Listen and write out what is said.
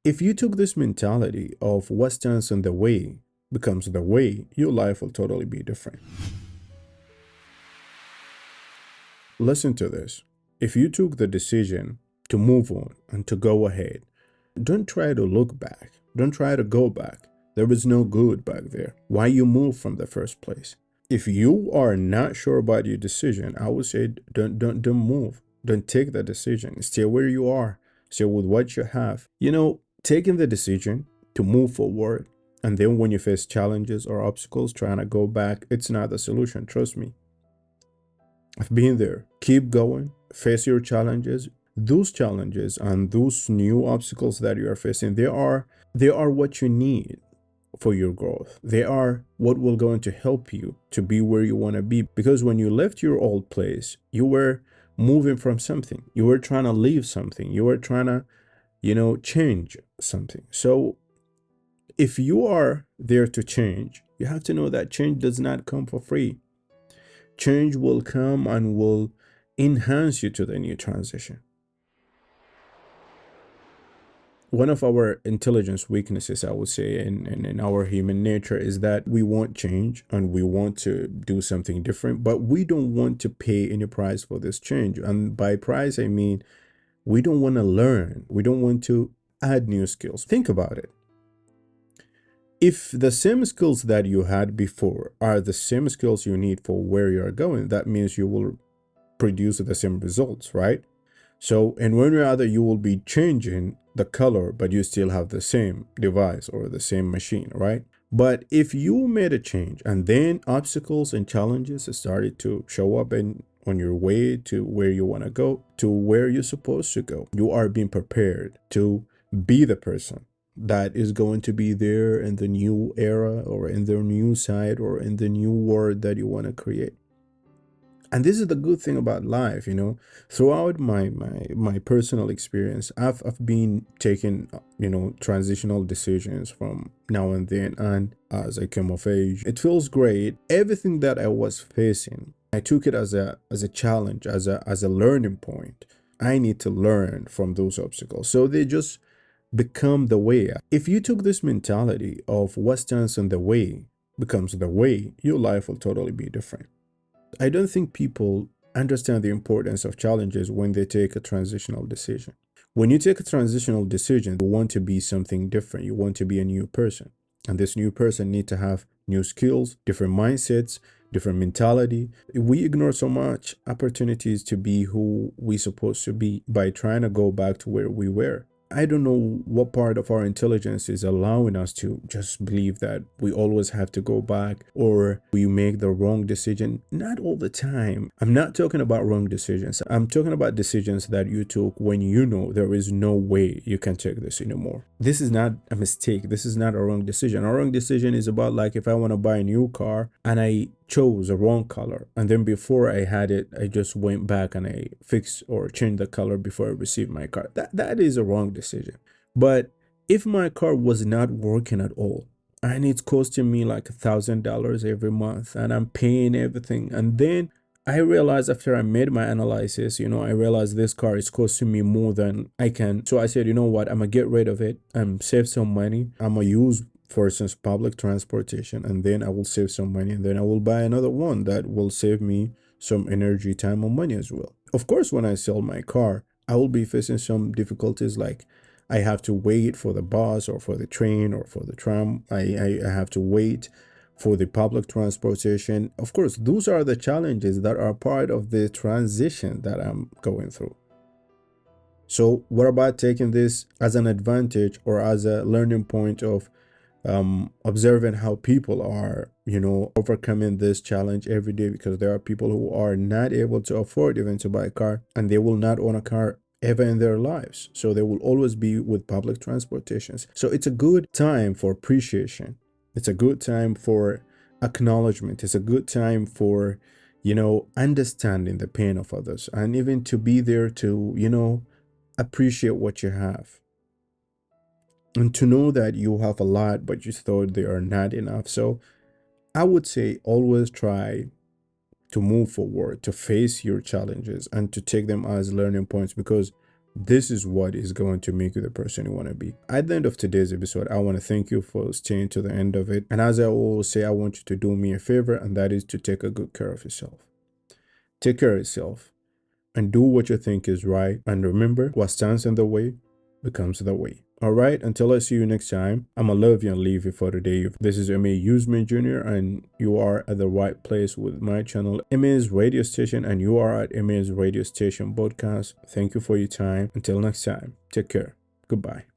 If you took this mentality of what stands in the way becomes the way, your life will totally be different. Listen to this. If you took the decision to move on and to go ahead, don't try to look back. Don't try to go back. There is no good back there. Why you move from the first place? If you are not sure about your decision, I would say don't move. Don't take the decision. Stay where you are. Stay with what you have. Taking the decision to move forward, and then when you face challenges or obstacles, trying to go back, it's not the solution. Trust me. I've been there. Keep going. Face your challenges. Those challenges and those new obstacles that you are facing, they are what you need for your growth. They are what will going to help you to be where you want to be. Because when you left your old place, you were moving from something. You were trying to leave something. You were trying to, change something. So if you are there to change, you have to know that change does not come for free. Change will come and will enhance you to the new transition. One of our intelligence weaknesses, I would say, in our human nature is that we want change and we want to do something different, but we don't want to pay any price for this change. And by price, I mean we don't want to learn. We don't want to add new skills. Think about it. If the same skills that you had before are the same skills you need for where you're going, that means you will produce the same results, right? So in one way or other, you will be changing the color, but you still have the same device or the same machine, right? But if you made a change and then obstacles and challenges started to show up on your way to where you want to go, to where you're supposed to go, you are being prepared to be the person that is going to be there in the new era or in the new side or in the new world that you want to create. And this is the good thing about life, throughout my personal experience, I've been taking transitional decisions from now and then, and as I came of age, it feels great. Everything that I was facing, I took it as a challenge, as a learning point. I need to learn from those obstacles, so they just become the way. If you took this mentality of what stands in the way becomes the way, your life will totally be different. I don't think people understand the importance of challenges when they take a transitional decision. When you take a transitional decision, you want to be something different. You want to be a new person. And this new person needs to have new skills, different mindsets, different mentality. We ignore so much opportunities to be who we're supposed to be by trying to go back to where we were. I don't know what part of our intelligence is allowing us to just believe that we always have to go back or we make the wrong decision. Not all the time. I'm not talking about wrong decisions. I'm talking about decisions that you took when you know there is no way you can take this anymore. This is not a mistake. This is not a wrong decision. A wrong decision is about, like, if I want to buy a new car and I chose a wrong color, and then before I had it, I just went back and I fixed or changed the color before I received my car. That is a wrong decision. But if my car was not working at all and it's costing me like $1,000 every month and I'm paying everything, and then I realized after I made my analysis, I realized this car is costing me more than I can. So I said, you know what, I'm gonna get rid of it. I'm save some money. I'm gonna use, for instance, public transportation, and then I will save some money, and then I will buy another one that will save me some energy, time, and money as well. Of course, when I sell my car, I will be facing some difficulties, like I have to wait for the bus or for the train or for the tram. I have to wait for the public transportation. Of course, those are the challenges that are part of the transition that I'm going through. So what about taking this as an advantage or as a learning point of observing how people are, overcoming this challenge every day? Because there are people who are not able to afford even to buy a car, and they will not own a car ever in their lives. So they will always be with public transportations. So it's a good time for appreciation. It's a good time for acknowledgement. It's a good time for, understanding the pain of others, and even to be there to, appreciate what you have, and to know that you have a lot, but you thought they are not enough. So I would say always try to move forward, to face your challenges, and to take them as learning points, because This is what is going to make you the person you want to be. At the end of today's episode, I want to thank you for staying to the end of it. And as I always say, I want you to do me a favor, and that is to take a good care of yourself. Take care of yourself and do what you think is right. And remember, what stands in the way becomes the way. All right, until I see you next time, I'm gonna love you and leave you for today. This is mausmanjr, and you are at the right place with my channel, MA's Radio Station, and you are at MA's Radio Station podcast. Thank you for your time. Until next time, take care. Goodbye.